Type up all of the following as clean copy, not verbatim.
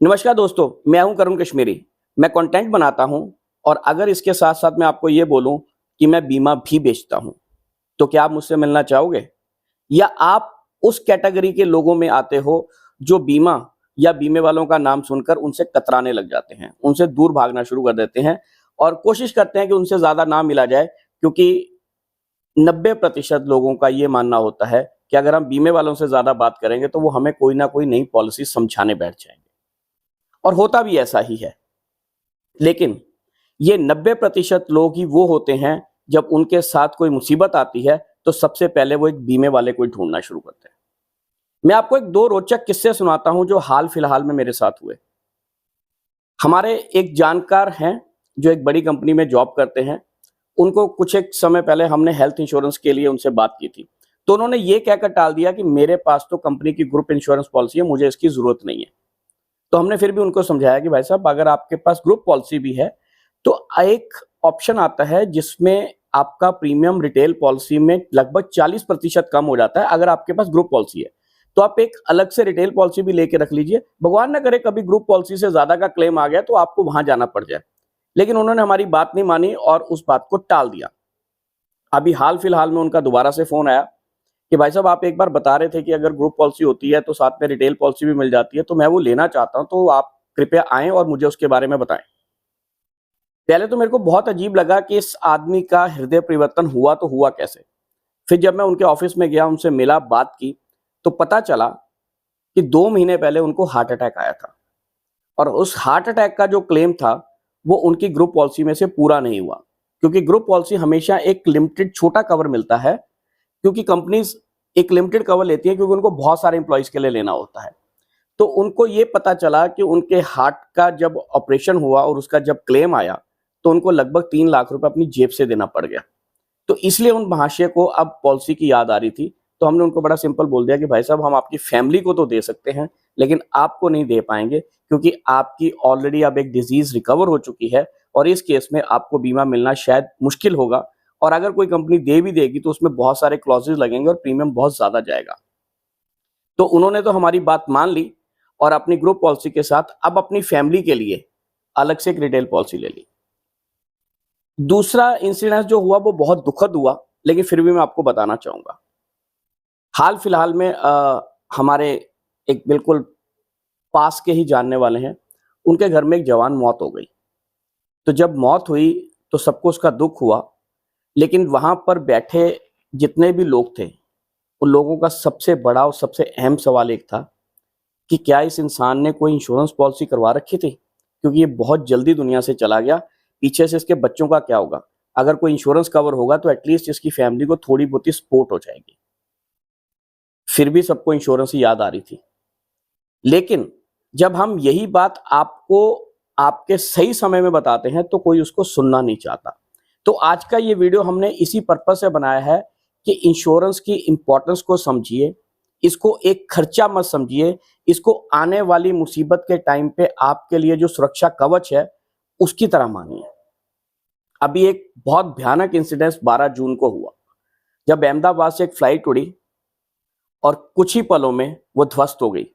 नमस्कार दोस्तों, मैं हूं करुण कश्मीरी। मैं कंटेंट बनाता हूं और अगर इसके साथ-साथ मैं आपको ये बोलूं कि मैं बीमा भी बेचता हूं, तो क्या आप मुझसे मिलना चाहोगे? या आप उस कैटेगरी के लोगों में आते हो जो बीमा या बीमे वालों का नाम सुनकर उनसे कतराने लग जाते हैं, उनसे दूर भागना शुरू कर देते हैं और कोशिश करते हैं कि उनसे ज़्यादा ना मिला जाए क्योंकि 90% लोगों का ये मानना होता है कि अगर हम बीमे वालों से ज़्यादा बात करेंगे तो वो हमें कोई ना कोई नई पॉलिसी समझाने बैठ जाएँगे और होता भी ऐसा ही है। लेकिन ये 90% लोग ही वो होते हैं, जब उनके साथ कोई मुसीबत आती है, तो सबसे पहले वो एक बीमे वाले को ही ढूँढना शुरू करते हैं। मैं आपको एक 2 रोचक किस्से सुनाता हूँ, जो हाल-फिलहाल में मेरे साथ हुए। हमारे एक जानकार हैं, जो एक बड़ी कंपनी में जॉब करते हैं। उनको कुछ एक समय पहले हमने हेल्थ इंश्योरेंस के लिए उनसे बात की थी। तो उन्होंने ये कहकर टाल दिया कि मेरे पास तो कंपनी की ग्रुप इंश्योरेंस पॉलिसी है, मुझे इसकी ज़रूरत नहीं है। तो हमने फिर भी उनको समझाया कि भाई साहब, अगर आपके पास ग्रुप पॉलिसी भी है, तो एक ऑप्शन आता है जिसमें आपका प्रीमियम रिटेल पॉलिसी में लगभग 40% कम हो जाता है अगर आपके पास ग्रुप पॉलिसी है। तो आप एक अलग से रिटेल पॉलिसी भी लेके रख लीजिए। भगवान ना करे कभी ग्रुप पॉलिसी से ज़्यादा का क्लेम आ गया तो आपको वहाँ जाना पड़ जाए। लेकिन उन्होंने हमारी बात नहीं मानी और उस बात को टाल दिया। अभी हाल-फिलहाल में उनका दोबारा से फ़ोन आया कि भाई साहब, आप एक बार बता रहे थे कि अगर ग्रुप पॉलिसी होती है तो साथ में रिटेल पॉलिसी भी मिल जाती है, तो मैं वो लेना चाहता हूँ, तो आप कृपया आएँ और मुझे उसके बारे में बताएँ। पहले तो मेरे को बहुत अजीब लगा कि इस आदमी का हृदय परिवर्तन हुआ तो हुआ कैसे? फिर जब मैं उनके ऑफ़िस में गया, उनसे मिला, बात की, तो पता चला कि 2 महीने पहले उनको हार्ट अटैक आया था और उस हार्ट अटैक का जो क्लेम था, वो उनकी ग्रुप पॉलिसी में से पूरा नहीं हुआ। क्योंकि ग्रुप पॉलिसी हमेशा एक लिमिटेड छोटा कवर मिलता है, क्योंकि कंपनीज़ एक लिमिटेड कवर लेती हैं क्योंकि उनको बहुत सारे एम्प्लॉइज़ के लिए लेना होता है। तो उनको ये पता चला कि उनके हार्ट का जब ऑपरेशन हुआ और उसका जब क्लेम आया, तो उनको लगभग 3 लाख रुपए अपनी जेब से देना पड़ गया। तो इसलिए उन महाशय को अब पॉलिसी की याद आ रही थी। तो हमने उनको बड़ा सिंपल बोल दिया कि भाई साहब, हम आपकी फैमिली को तो दे सकते हैं, लेकिन आपको नहीं दे पाएँगे क्योंकि आपकी ऑलरेडी अब एक डिज़ीज़ रिकवर हो चुकी है और इस केस में आपको बीमा मिलना शायद मुश्किल होगा और अगर कोई कंपनी दे भी देगी तो उसमें बहुत सारे क्लॉज़ेज़ लगेंगे और प्रीमियम बहुत ज़्यादा जाएगा। तो उन्होंने तो हमारी बात मान ली और अपनी ग्रुप पॉलिसी के साथ अब अपनी फैमिली के लिए अलग से एक रिटेल पॉलिसी ले ली। दूसरा इंसिडेंस जो हुआ वो बहुत दुखद हुआ, लेकिन फिर भी मैं आपको बताना चाहूँगा। हाल-फिलहाल में हमारे एक बिल्कुल पास के ही जानने वाले हैं, उनके घर में एक जवान मौत हो गई। तो जब मौत हुई तो सबको उसका दुःख हुआ, लेकिन वहाँ पर बैठे जितने भी लोग थे, उन लोगों का सबसे बड़ा और सबसे अहम सवाल एक था कि क्या इस इंसान ने कोई इंश्योरेंस पॉलिसी करवा रखी थी? क्योंकि ये बहुत जल्दी दुनिया से चला गया, पीछे से इसके बच्चों का क्या होगा? अगर कोई इंश्योरेंस कवर होगा तो एटलीस्ट इसकी फैमिली को थोड़ी बहुत ही सपोर्ट हो जाएगी। फिर भी सबको इंश्योरेंस ही याद आ रही थी। लेकिन जब हम यही बात आपको आपके सही समय में बताते हैं तो कोई उसको सुनना नहीं चाहता। तो आज का ये वीडियो हमने इसी पर्पज़ से बनाया है कि इंश्योरेंस की इम्पोर्टेंस को समझिए, इसको एक खर्चा मत समझिए, इसको आने वाली मुसीबत के टाइम पे आपके लिए जो सुरक्षा कवच है, उसकी तरह मानिए। अभी एक बहुत भयानक इंसिडेंस 12 जून को हुआ, जब अहमदाबाद से एक फ्लाइट उड़ी और कुछ ही पलों में वो ध्वस्त हो गई।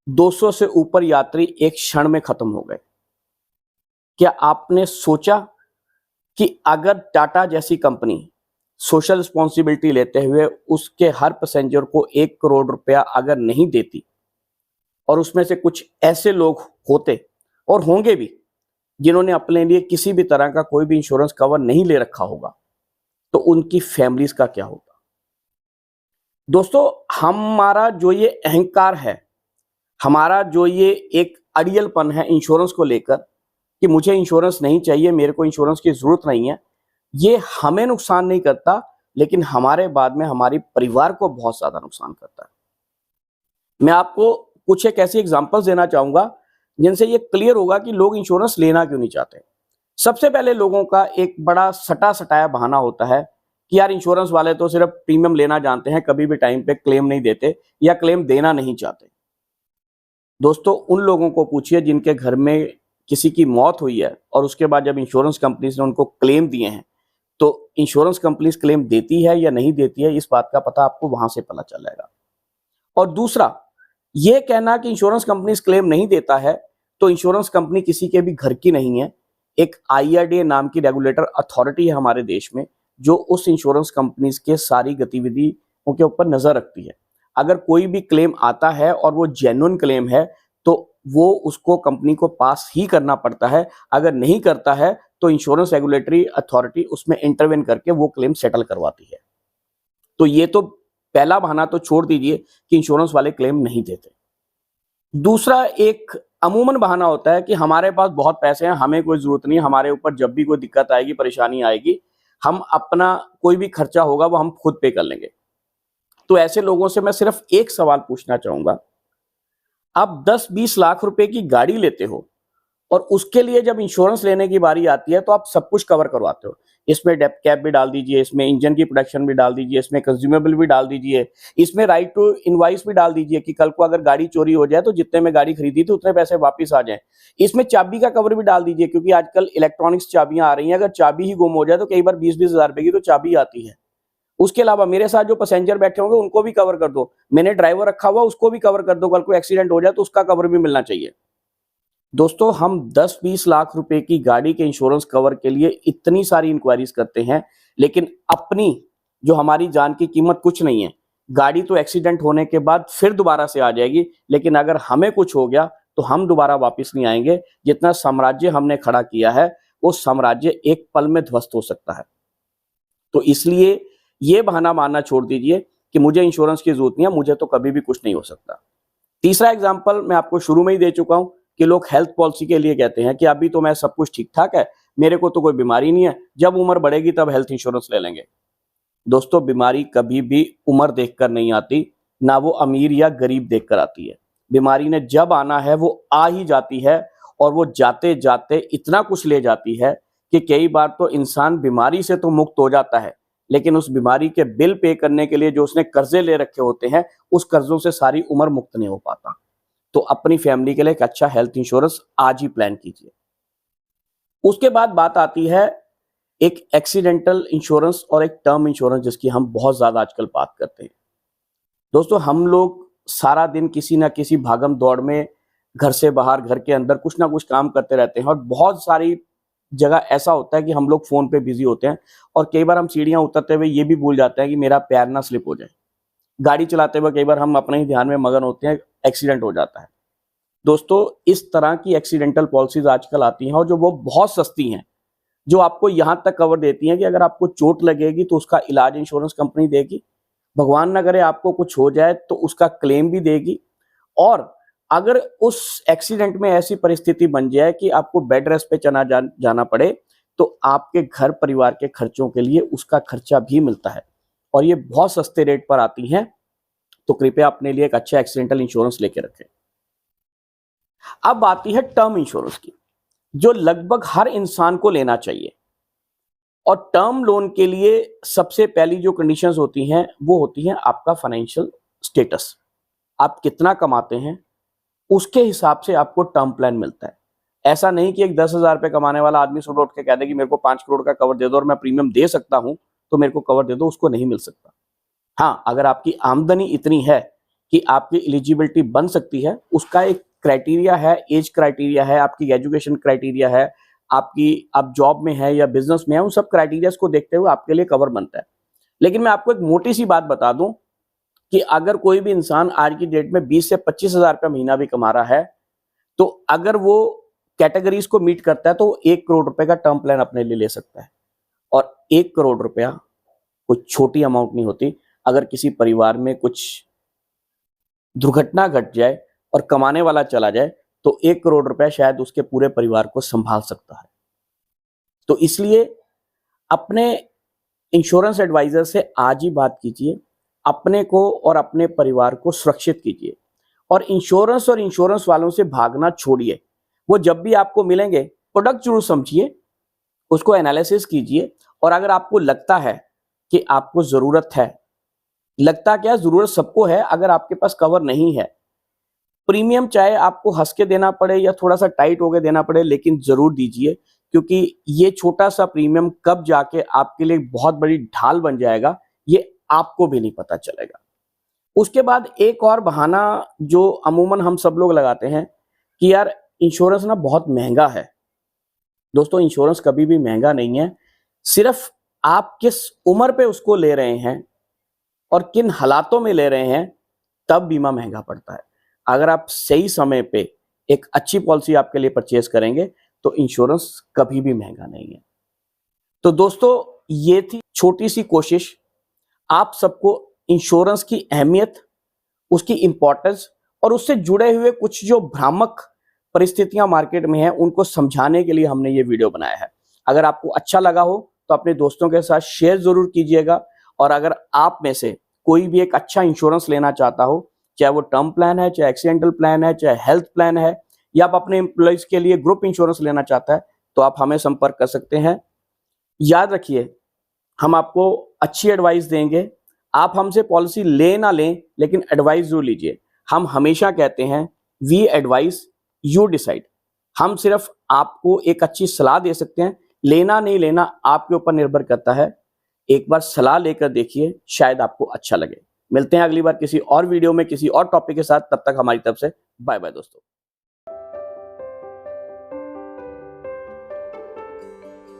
200 से ऊपर यात्री एक क्षण में खत्म हो गए। क्या आपने सोचा कि अगर टाटा जैसी कंपनी सोशल रिस्पॉन्सिबिलिटी लेते हुए उसके हर पैसेंजर को 1 करोड़ रुपया अगर नहीं देती और उसमें से कुछ ऐसे लोग होते और होंगे भी जिन्होंने अपने लिए किसी भी तरह का कोई भी इंश्योरेंस कवर नहीं ले रखा होगा, तो उनकी फैमिलीज का क्या होगा? दोस्तों, हमारा जो ये अहंकार है, हमारा जो ये एक अड़ियलपन है इंश्योरेंस को लेकर कि मुझे इंश्योरेंस नहीं चाहिए, मेरे को इंश्योरेंस की ज़रूरत नहीं है, ये हमें नुकसान नहीं करता, लेकिन हमारे बाद में हमारे परिवार को बहुत ज़्यादा नुकसान करता है। मैं आपको कुछ एक ऐसी एग्ज़ाम्पल्स देना चाहूँगा, जिनसे ये क्लियर होगा कि लोग इंश्योरेंस लेना क्यों नहीं चाहते। सबसे पहले लोगों का एक बड़ा सटा-सटाया बहाना होता है कि यार इंश्योरेंस वाले तो सिर्फ़ प्रीमियम लेना जानते हैं, कभी भी टाइम पे क्लेम नहीं देते या क्लेम देना नहीं चाहते। दोस्तों, उन लोगों को पूछिए जिनके घर में किसी की मौत हुई है और उसके बाद जब इंश्योरेंस कंपनीज़ ने उनको क्लेम दिए हैं, तो इंश्योरेंस कंपनीज़ क्लेम देती है या नहीं देती है, इस बात का पता आपको वहाँ से पता चल जाएगा। और दूसरा, ये कहना कि इंश्योरेंस कंपनी क्लेम नहीं देता है, तो इंश्योरेंस कंपनी किसी के भी घर की नहीं है। एक IRDA नाम की रेगुलेटर अथॉरिटी है हमारे देश में, जो उस इंश्योरेंस कंपनीज के सारी गतिविधियों के ऊपर नजर रखती है। अगर कोई भी क्लेम आता है और वो जेन्युइन क्लेम है, तो वो उसको कंपनी को पास ही करना पड़ता है। अगर नहीं करता है तो इंश्योरेंस रेगुलेटरी अथॉरिटी उसमें इंटरवेन करके वो क्लेम सेटल करवाती है। तो ये तो पहला बहाना तो छोड़ दीजिए कि इंश्योरेंस वाले क्लेम नहीं देते। दूसरा एक अमूमन बहाना होता है कि हमारे पास बहुत पैसे हैं, हमें कोई जरूरत नहीं, हमारे ऊपर जब भी कोई दिक्कत आएगी, परेशानी आएगी, हम अपना कोई भी खर्चा होगा वो हम खुद पे कर लेंगे। तो ऐसे लोगों से मैं सिर्फ एक सवाल पूछना चाहूंगा, आप 10-20 लाख रुपए की गाड़ी लेते हो और उसके लिए जब इंश्योरेंस लेने की बारी आती है तो आप सब कुछ कवर करवाते हो। इसमें डेप्थ कैप भी डाल दीजिए, इसमें इंजन की प्रोटेक्शन भी डाल दीजिए, इसमें कंज्यूमेबल भी डाल दीजिए, इसमें राइट टू इनवाइस भी डाल दीजिए कि कल को अगर गाड़ी चोरी हो जाए तो जितने में गाड़ी खरीदी थी उतने पैसे वापस आ जाएं। इसमें चाबी का कवर भी डाल दीजिए, क्योंकि आजकल इलेक्ट्रॉनिक्स चाबियां आ रही हैं, अगर चाबी ही गुम हो जाए तो कई बार 20-20 हजार रुपए की तो चाबी आती है। उसके अलावा मेरे साथ जो पैसेंजर बैठे होंगे उनको भी कवर कर दो, मैंने ड्राइवर रखा हुआ उसको भी कवर कर दो, कल को एक्सीडेंट हो जाए तो उसका कवर भी मिलना चाहिए। दोस्तों, हम 10-20 लाख रुपए की गाड़ी के इंश्योरेंस कवर के लिए इतनी सारी इंक्वायरीज करते हैं, लेकिन अपनी जो हमारी जान की कीमत कुछ नहीं है। गाड़ी तो एक्सीडेंट होने के बाद फिर दोबारा से आ जाएगी, लेकिन अगर हमें कुछ हो गया तो हम दोबारा वापस नहीं आएंगे। जितना साम्राज्य हमने खड़ा किया है वो साम्राज्य एक पल में ध्वस्त हो सकता है। तो इसलिए ये बहाना मारना छोड़ दीजिए कि मुझे इंश्योरेंस की जरूरत नहीं है, मुझे तो कभी भी कुछ नहीं हो सकता। तीसरा एग्जाम्पल मैं आपको शुरू में ही दे चुका हूं कि लोग हेल्थ पॉलिसी के लिए कहते हैं कि अभी तो मैं सब कुछ ठीक ठाक है, मेरे को तो कोई बीमारी नहीं है, जब उम्र बढ़ेगी तब हेल्थ इंश्योरेंस ले लेंगे। दोस्तों, बीमारी कभी भी उम्र देखकर नहीं आती, ना वो अमीर या गरीब देखकर आती है। बीमारी ने जब आना है वो आ ही जाती है, और वो जाते जाते इतना कुछ ले जाती है कि कई बार तो इंसान बीमारी से तो मुक्त हो जाता है, लेकिन उस बीमारी के बिल पे करने के लिए जो उसने कर्जे ले रखे होते हैं, उस कर्जों से सारी उम्र मुक्त नहीं हो पाता। तो अपनी फैमिली के लिए एक अच्छा हेल्थ इंश्योरेंस आज ही प्लान कीजिए। उसके बाद बात आती है एक एक्सीडेंटल इंश्योरेंस और एक टर्म इंश्योरेंस, जिसकी हम बहुत ज्यादा आजकल बात करते हैं। दोस्तों, हम लोग सारा दिन किसी ना किसी भागम दौड़ में घर से बाहर, घर के अंदर कुछ ना कुछ काम करते रहते हैं, और बहुत सारी जगह ऐसा होता है कि हम लोग फोन पे बिजी होते हैं, और कई बार हम सीढ़ियां उतरते हुए ये भी भूल जाते हैं कि मेरा पैर ना स्लिप हो जाए। गाड़ी चलाते हुए कई बार हम अपने ही ध्यान में मगन होते हैं, एक्सीडेंट हो जाता है। दोस्तों, इस तरह की एक्सीडेंटल पॉलिसीज आजकल आती हैं, और जो वो बहुत सस्ती हैं, जो आपको यहां तक कवर देती हैं कि अगर आपको चोट लगेगी तो उसका इलाज इंश्योरेंस कंपनी देगी, भगवान न करे आपको कुछ हो जाए तो उसका क्लेम भी देगी, और अगर उस एक्सीडेंट में ऐसी परिस्थिति बन जाए कि आपको बेड रेस्ट पे जाना पड़े, तो आपके घर परिवार के खर्चों के लिए उसका खर्चा भी मिलता है, और ये बहुत सस्ते रेट पर आती हैं। तो कृपया अपने लिए एक अच्छा एक्सीडेंटल इंश्योरेंस लेके रखें। अब आती है टर्म इंश्योरेंस की, जो लगभग हर इंसान को लेना चाहिए। और टर्म लोन के लिए सबसे पहली जो कंडीशंस होती हैं वो होती हैं आपका फाइनेंशियल स्टेटस। आप कितना कमाते हैं उसके हिसाब से आपको टर्म प्लान मिलता है। ऐसा नहीं कि एक 10,000 रुपए कमाने वाला आदमी सुबह उठ के कह दे कि मेरे को 5 करोड़ का कवर दे दो और मैं प्रीमियम दे सकता हूं तो मेरे को कवर दे दो, उसको नहीं मिल सकता। हाँ, अगर आपकी आमदनी इतनी है कि आपकी एलिजिबिलिटी बन सकती है, उसका एक क्राइटेरिया है, एज क्राइटेरिया है, आपकी एजुकेशन क्राइटेरिया है, आप जॉब में है या बिजनेस में है, उन सब क्राइटेरियाज को देखते हुए आपके लिए कवर बनता है। लेकिन मैं आपको एक मोटी सी बात बता दूं कि अगर कोई भी इंसान आज की डेट में 20 से 25,000 रुपया महीना भी कमा रहा है, तो अगर वो कैटेगरीज को मीट करता है तो 1 करोड़ रुपए का टर्म प्लान अपने लिए ले सकता है। और 1 करोड़ रुपया कोई छोटी अमाउंट नहीं होती। अगर किसी परिवार में कुछ दुर्घटना घट जाए और कमाने वाला चला जाए तो 1 करोड़ रुपया शायद उसके पूरे परिवार को संभाल सकता है। तो इसलिए अपने इंश्योरेंस एडवाइजर से आज ही बात कीजिए, अपने को और अपने परिवार को सुरक्षित कीजिए, और इंश्योरेंस वालों से भागना छोड़िए। वो जब भी आपको मिलेंगे प्रोडक्ट जरूर समझिए, उसको एनालिसिस कीजिए, और अगर आपको लगता है कि आपको जरूरत है, लगता क्या जरूरत सबको है, अगर आपके पास कवर नहीं है, प्रीमियम चाहे आपको हंस के देना पड़े या थोड़ा सा टाइट होकर देना पड़े, लेकिन जरूर दीजिए, क्योंकि ये छोटा सा प्रीमियम कब जाके आपके लिए बहुत बड़ी ढाल बन जाएगा ये आपको भी नहीं पता चलेगा। उसके बाद एक और बहाना जो अमूमन हम सब लोग लगाते हैं कि यार इंश्योरेंस ना बहुत महंगा है। दोस्तों, इंश्योरेंस कभी भी महंगा नहीं है, सिर्फ आप किस उम्र पे उसको ले रहे हैं और किन हालातों में ले रहे हैं, तब बीमा महंगा पड़ता है। अगर आप सही समय पे एक अच्छी पॉलिसी आपके लिए परचेज करेंगे तो इंश्योरेंस कभी भी महंगा नहीं है। तो दोस्तों, ये थी छोटी सी कोशिश आप सबको इंश्योरेंस की अहमियत, उसकी इंपॉर्टेंस और उससे जुड़े हुए कुछ जो भ्रामक परिस्थितियां मार्केट में हैं उनको समझाने के लिए हमने ये वीडियो बनाया है। अगर आपको अच्छा लगा हो तो अपने दोस्तों के साथ शेयर जरूर कीजिएगा, और अगर आप में से कोई भी एक अच्छा इंश्योरेंस लेना चाहता हो, चाहे वो टर्म प्लान है, चाहे एक्सीडेंटल प्लान है, चाहे हेल्थ प्लान है, या आप अपने एम्प्लॉइज के लिए ग्रुप इंश्योरेंस लेना चाहता है, तो आप हमें संपर्क कर सकते हैं। याद रखिए, हम आपको अच्छी एडवाइस देंगे। आप हमसे पॉलिसी ले ना लें, लेकिन एडवाइस जरूर लीजिए। हम हमेशा कहते हैं वी एडवाइस, यू डिसाइड। हम सिर्फ आपको एक अच्छी सलाह दे सकते हैं, लेना नहीं लेना आपके ऊपर निर्भर करता है। एक बार सलाह लेकर देखिए, शायद आपको अच्छा लगे। मिलते हैं अगली बार किसी और वीडियो में किसी और टॉपिक के साथ। तब तक हमारी तरफ से बाय बाय दोस्तों।